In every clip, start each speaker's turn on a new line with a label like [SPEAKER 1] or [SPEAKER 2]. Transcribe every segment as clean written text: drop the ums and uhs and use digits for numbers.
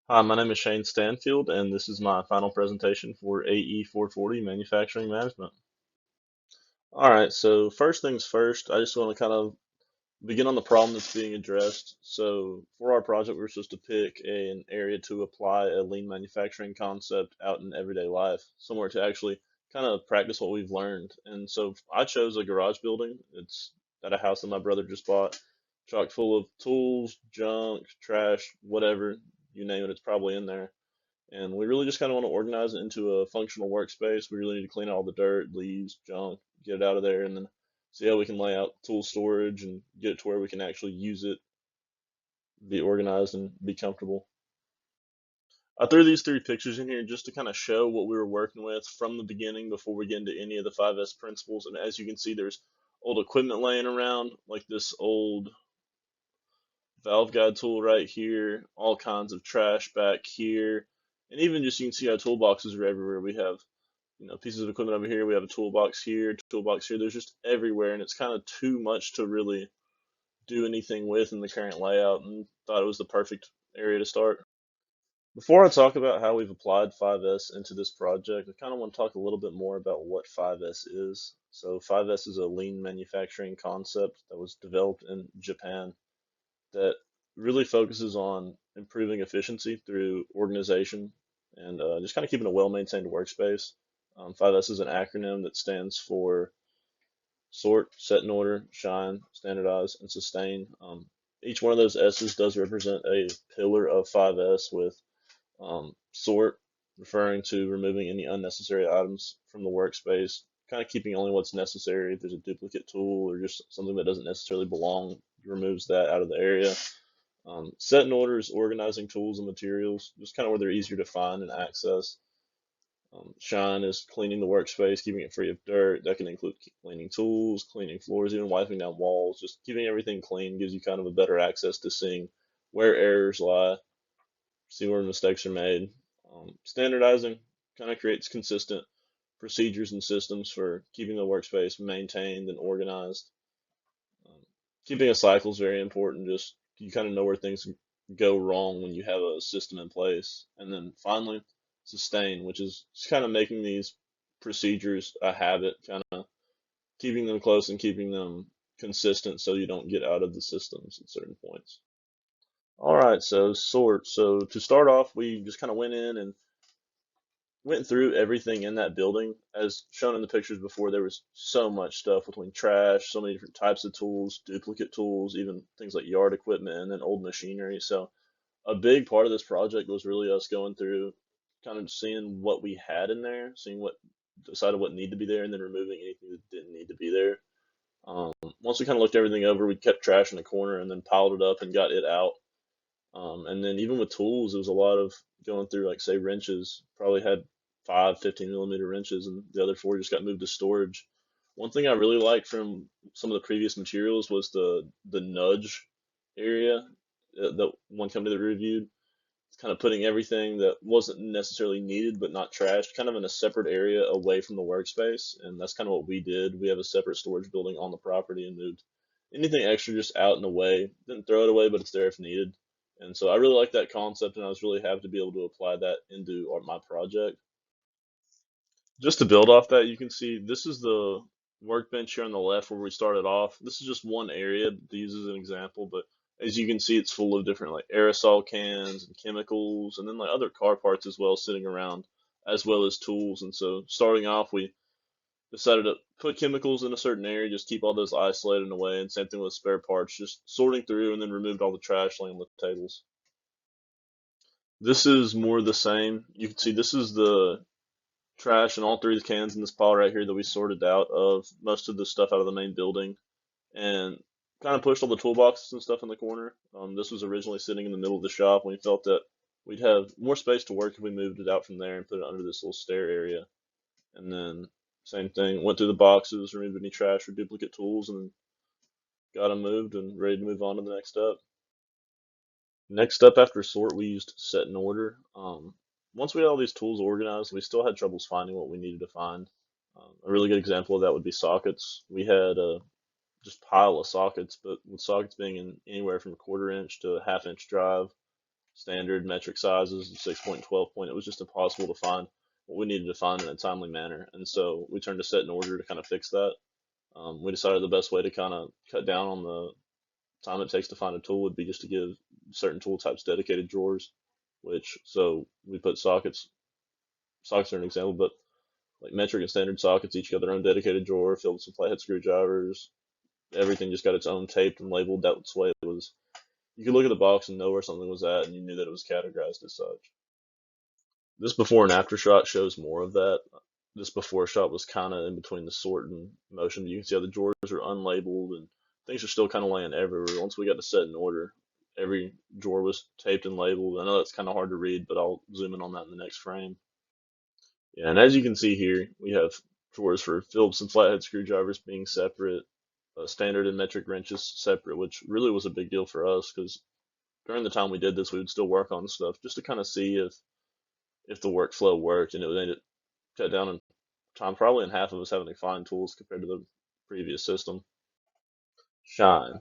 [SPEAKER 1] Hi, my name is Shane Stanfield, and this is my final presentation for AE 440 Manufacturing Management. All right, so first things first, I just want to kind of begin on the problem that's being addressed. So for our project, we were supposed to pick an area to apply a lean manufacturing concept out in everyday life, somewhere to actually kind of practice what we've learned. And so I chose a garage building. It's at a house that my brother just bought, chock full of tools, junk, trash, whatever, you name it, it's probably in there. And we really just kind of want to organize it into a functional workspace. We really need to clean out all the dirt, leaves, junk, get it out of there, and then see how we can lay out tool storage and get it to where we can actually use it, be organized, and be comfortable. I threw these three pictures in here just to kind of show what we were working with from the beginning before we get into any of the 5S principles. And as you can see, there's old equipment laying around, like this old valve guide tool right here, all kinds of trash back here, and even just you can see our toolboxes are everywhere. We have pieces of equipment over here. We have a toolbox here, toolbox here. There's just everywhere, and it's kind of too much to really do anything with in the current layout. And thought it was the perfect area to start. Before I talk about how we've applied 5S into this project, I kind of want to talk a little bit more about what 5S is. So 5S is a lean manufacturing concept that was developed in Japan that really focuses on improving efficiency through organization and just kind of keeping a well-maintained workspace. 5S is an acronym that stands for sort, set in order, shine, standardize, and sustain. Each one of those S's does represent a pillar of 5S with sort referring to removing any unnecessary items from the workspace, kind of keeping only what's necessary. If there's a duplicate tool or just something that doesn't necessarily belong, removes that out of the area. Set in order is organizing tools and materials, just kind of where they're easier to find and access. Shine is cleaning the workspace, keeping it free of dirt. That can include cleaning tools, cleaning floors, even wiping down walls. Just keeping everything clean gives you kind of a better access to seeing where errors lie, see where mistakes are made. Standardizing kind of creates consistent procedures and systems for keeping the workspace maintained and organized. Um, Keeping a cycle is very important. Just you kind of know where things go wrong when you have a system in place. And then finally, sustain, which is just kind of making these procedures a habit, kind of keeping them close and keeping them consistent so you don't get out of the systems at certain points. All right, so sort. So to start off, we just kind of went in and went through everything in that building. As shown in the pictures before, there was so much stuff between trash, so many different types of tools, duplicate tools, even things like yard equipment, and then old machinery. So a big part of this project was really us going through, kind of seeing what we had in there, seeing what decided what needed to be there, and then removing anything that didn't need to be there. Um, Once we kind of looked everything over, we kept trash in the corner and then piled it up and got it out. And then even with tools, it was a lot of going through, like say wrenches, probably had five 15 millimeter wrenches, and the other four just got moved to storage. One thing I really liked from some of the previous materials was the nudge area that one company that we reviewed. It's kind of putting everything that wasn't necessarily needed but not trashed kind of in a separate area away from the workspace. And that's kind of what we did. We have a separate storage building on the property and moved anything extra just out and away. Didn't throw it away, but it's there if needed. And so I really like that concept, and I was really happy to be able to apply that into my project. Just to build off that, you can see this is the workbench here on the left where we started off. This is just one area to use as an example, but as you can see, it's full of different like aerosol cans and chemicals, and then like other car parts as well sitting around, as well as tools. And so starting off, we decided to put chemicals in a certain area, just keep all those isolated away, and same thing with spare parts, just sorting through and then removed all the trash laying on the tables. This is more the same. You can see this is the trash and all three of the cans in this pile right here that we sorted out of most of the stuff out of the main building and kind of pushed all the toolboxes and stuff in the corner. This was originally sitting in the middle of the shop, and we felt that we'd have more space to work if we moved it out from there and put it under this little stair area. And then same thing, went through the boxes, removed any trash or duplicate tools, and got them moved and ready to move on to the next step. Next up after sort, we used set in order. Once we had all these tools organized, we still had troubles finding what we needed to find. A really good example of that would be sockets. We had a just pile of sockets, but with sockets being in anywhere from a quarter inch to a half inch drive, standard metric sizes, 6 point, 12 point. It was just impossible to find what we needed to find in a timely manner. And so we turned to set in order to kind of fix that. We decided the best way to kind of cut down on the time it takes to find a tool would be just to give certain tool types dedicated drawers, which, so we put sockets. Sockets are an example, but like metric and standard sockets each got their own dedicated drawer filled with some flathead screwdrivers. Everything just got its own taped and labeled. That's way it was. You could look at the box and know where something was at, and you knew that it was categorized as such. This before and after shot shows more of that. This before shot was kind of in between the sort and motion. You can see how the drawers are unlabeled and things are still kind of laying everywhere. Once we got to set in order, every drawer was taped and labeled. I know that's kind of hard to read, but I'll zoom in on that in the next frame. Yeah, and as you can see here, we have drawers for Phillips and flathead screwdrivers being separate, standard and metric wrenches separate, which really was a big deal for us because during the time we did this, we would still work on stuff just to kind of see if the workflow worked, and it would cut down in time, probably in half of us having to find tools compared to the previous system. Shine.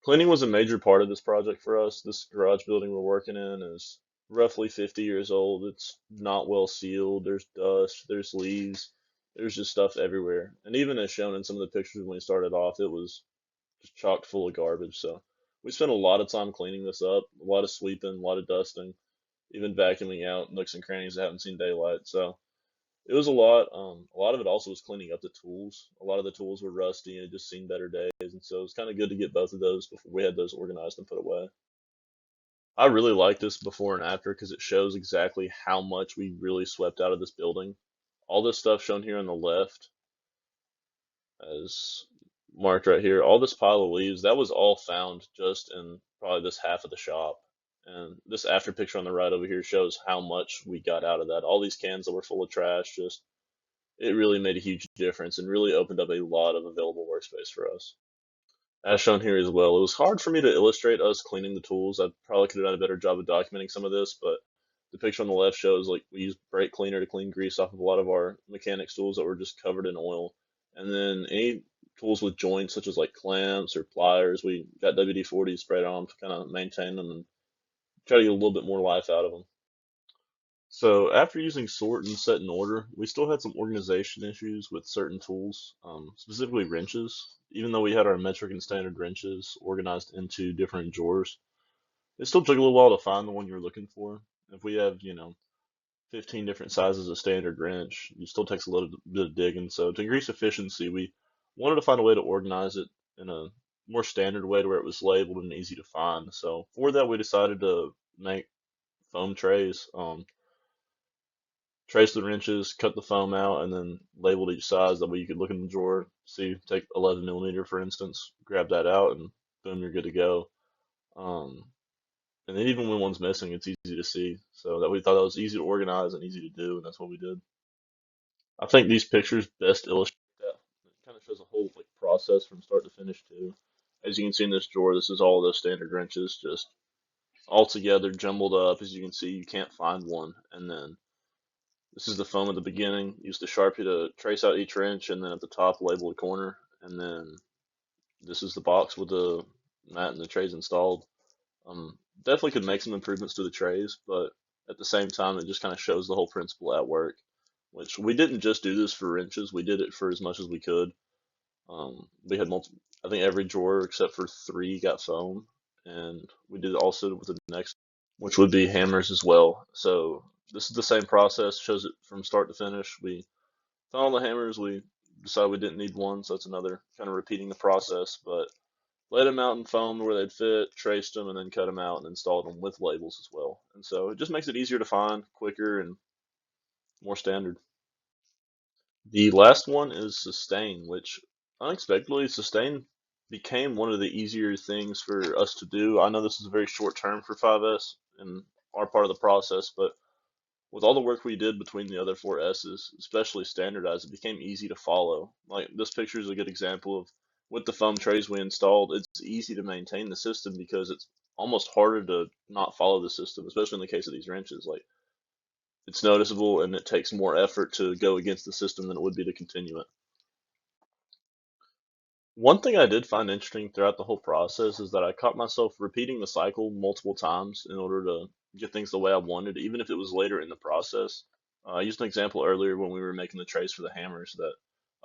[SPEAKER 1] Cleaning was a major part of this project for us. This garage building we're working in is roughly 50 years old. It's not well sealed. There's dust, there's leaves, there's just stuff everywhere. And even as shown in some of the pictures when we started off, it was just chocked full of garbage. So we spent a lot of time cleaning this up, a lot of sweeping, a lot of dusting, even vacuuming out nooks and crannies that haven't seen daylight. So it was a lot. A lot of it also was cleaning up the tools. A lot of the tools were rusty and it just seen better days. And so it was kind of good to get both of those before we had those organized and put away. I really like this before and after because it shows exactly how much we really swept out of this building. All this stuff shown here on the left, as marked right here, all this pile of leaves, that was all found just in probably this half of the shop. And this after picture on the right over here shows how much we got out of that. All these cans that were full of trash, just it really made a huge difference and really opened up a lot of available workspace for us. As shown here as well, it was hard for me to illustrate us cleaning the tools. I probably could have done a better job of documenting some of this, but the picture on the left shows like we used brake cleaner to clean grease off of a lot of our mechanics tools that were just covered in oil. And then any tools with joints such as like clamps or pliers, we got WD-40 sprayed on them to kind of maintain them and try to get a little bit more life out of them. So after using sort and set in order, we still had some organization issues with certain tools, specifically wrenches. Even though we had our metric and standard wrenches organized into different drawers, it still took a little while to find the one you're looking for. If we have, 15 different sizes of standard wrench, it still takes a little bit of digging. So to increase efficiency, we wanted to find a way to organize it in a more standard way to where it was labeled and easy to find. So for that, we decided to make foam trays. Trace the wrenches, cut the foam out, and then labeled each size. That way you could look in the drawer, see, take 11 millimeter for instance, grab that out, and boom, you're good to go. Um, and then even when one's missing, it's easy to see. So that we thought that was easy to organize and easy to do, and that's what we did. I think these pictures best illustrate that. It kind of shows a whole like process from start to finish too. As you can see in this drawer, this is all those standard wrenches just all together, jumbled up. As you can see, you can't find one, and then this is the foam at the beginning. Use the Sharpie to trace out each wrench, and then at the top label a corner. And then this is the box with the mat and the trays installed. Definitely could make some improvements to the trays, but at the same time, it just kind of shows the whole principle at work. Which we didn't just do this for wrenches; we did it for as much as we could. We had multiple. I think every drawer except for three got foam, and we did also with the next, which would be hammers as well. So this is the same process, shows it from start to finish. We found all the hammers, we decided we didn't need one, so that's another kind of repeating the process, but laid them out in foam where they'd fit, traced them, and then cut them out and installed them with labels as well. And so it just makes it easier to find, quicker, and more standard. The last one is sustain, which unexpectedly, sustain became one of the easier things for us to do. I know this is a very short term for 5S and our part of the process, but with all the work we did between the other four S's, especially standardized, it became easy to follow. Like this picture is a good example of with the foam trays we installed, it's easy to maintain the system because it's almost harder to not follow the system, especially in the case of these wrenches. Like it's noticeable and it takes more effort to go against the system than it would be to continue it. One thing I did find interesting throughout the whole process is that I caught myself repeating the cycle multiple times in order to get things the way I wanted, even if it was later in the process. I used an example earlier when we were making the trays for the hammers that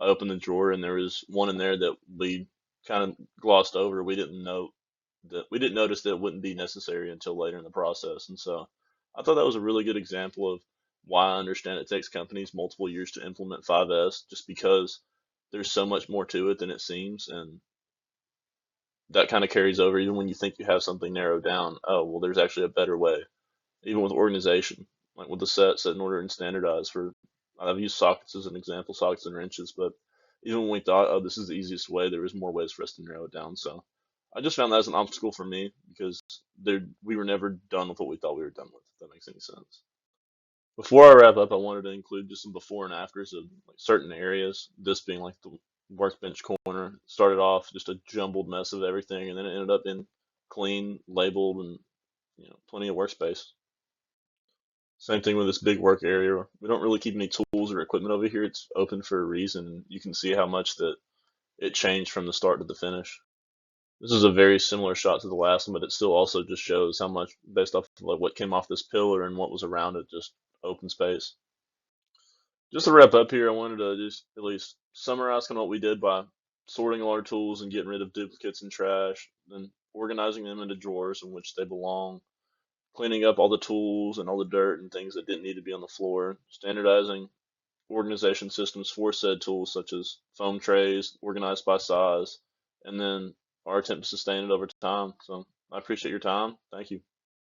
[SPEAKER 1] I opened the drawer and there was one in there that we kind of glossed over. We didn't notice that it wouldn't be necessary until later in the process. And so I thought that was a really good example of why I understand it takes companies multiple years to implement 5S, just because there's so much more to it than it seems. And that kind of carries over even when you think you have something narrowed down. Oh, well, there's actually a better way. Even with organization, like with the set and order and standardize for, I've used sockets as an example, sockets and wrenches, but even when we thought, oh, this is the easiest way, there was more ways for us to narrow it down. So I just found that as an obstacle for me because we were never done with what we thought we were done with, if that makes any sense. Before I wrap up, I wanted to include just some before and afters of like certain areas. This being like the workbench corner. It started off just a jumbled mess of everything, and then it ended up in clean, labeled, and plenty of workspace. Same thing with this big work area. We don't really keep any tools or equipment over here. It's open for a reason. You can see how much that it changed from the start to the finish. This is a very similar shot to the last one, but it still also just shows how much based off of like what came off this pillar and what was around it, just open space. Just to wrap up here, I wanted to just at least summarize kind of what we did by sorting all our tools and getting rid of duplicates and trash, then organizing them into drawers in which they belong, cleaning up all the tools and all the dirt and things that didn't need to be on the floor, standardizing organization systems for said tools such as foam trays, organized by size, and then our attempt to sustain it over time. So I appreciate your time. Thank you.